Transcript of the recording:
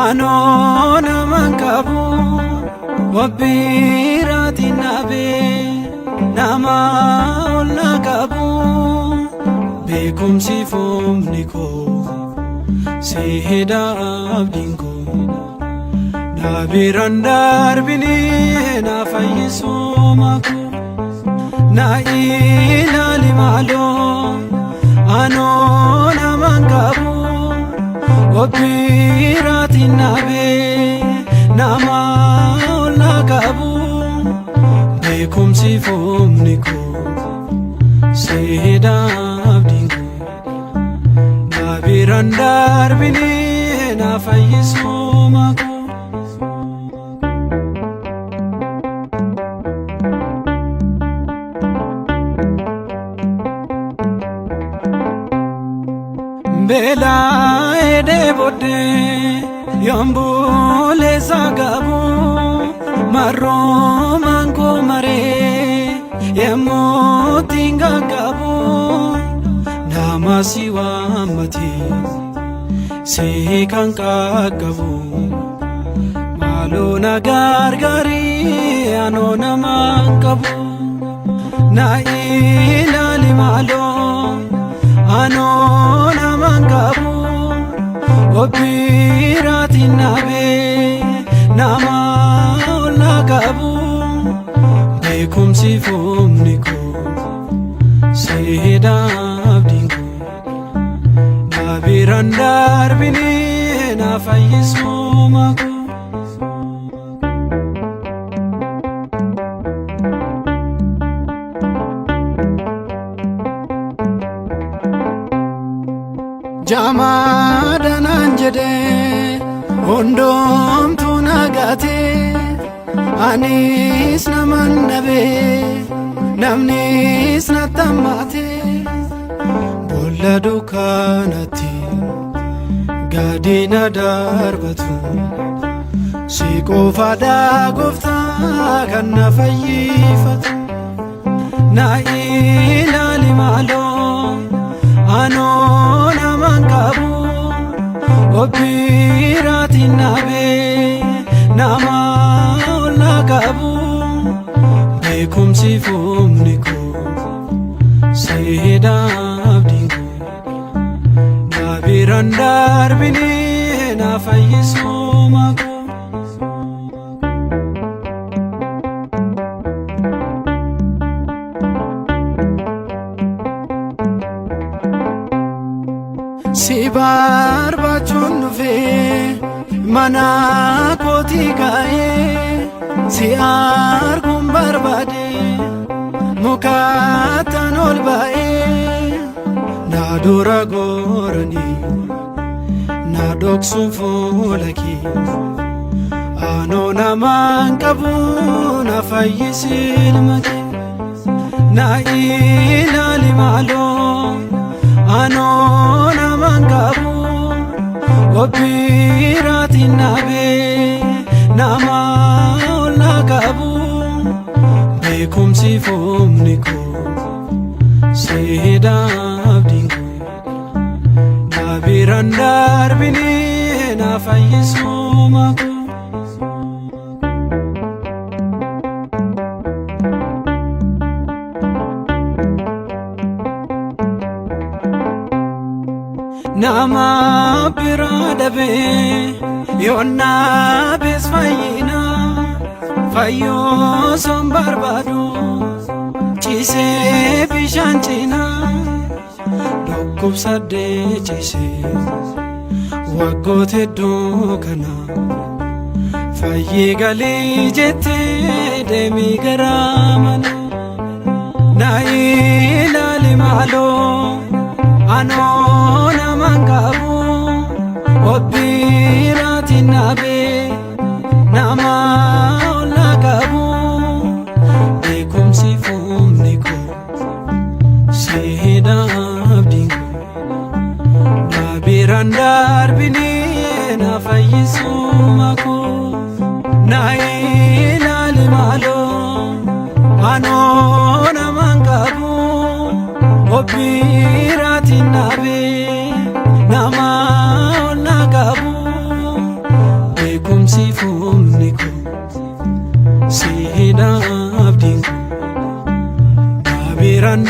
Anona mankabu wabirati nabe nama olna kabu bekumsi fomniko seheda abdinko nabirandar bini na fayyisumako na ilali malo anona mankabu wabirati nabe nama olna kabu bekumsi fomniko seheda abdinko nabirandar bini na fayyisumako Bela ede bode yambule zagabu maro mango mare yemotinga gabu namasiwa mati sekanka gabu malo nagargari anona mangabu na ilali malo anona mangabu wabirati nabe nama olna kabu bekumsi fomniko seheda abdinko nabirandar bini na fayyisumako Jamadan anjede ondom tunagate anis naman nabe namnis natamate bolla dukanati gadina darbatu sikofa gofta kana fayyifatu na ilali malo anona mangabu wabirati nabe nama olna kabu bekumsi fomniko seheda abdinko nabirandar bini na fayyisumako Si barbachun fe mana koti gaye si argum barbade mukatan ol bae na dura gorani na doksu fulaki anona mankabu na fayyisil maki na ilali malo anona mangabu wabirati nabe nama olna kabu bekumsi fomniko seheda abdinko nabirandar bini na fayyisumako Nama biradabe yonna bes fayina fayo som barbadu chise bishanchina dokub sadde chise wagote dukana fayi gali jette demi garamana na ilali malo anona mangabu wabirati nabe nama olna kabu bekumsi fomniko seheda abdinko nabirandar bini na fayyisumako na ilali malo anona mangabu wabirati nabe nama olna kabu siifumni koo seenaa abdiin koo. Daabiraan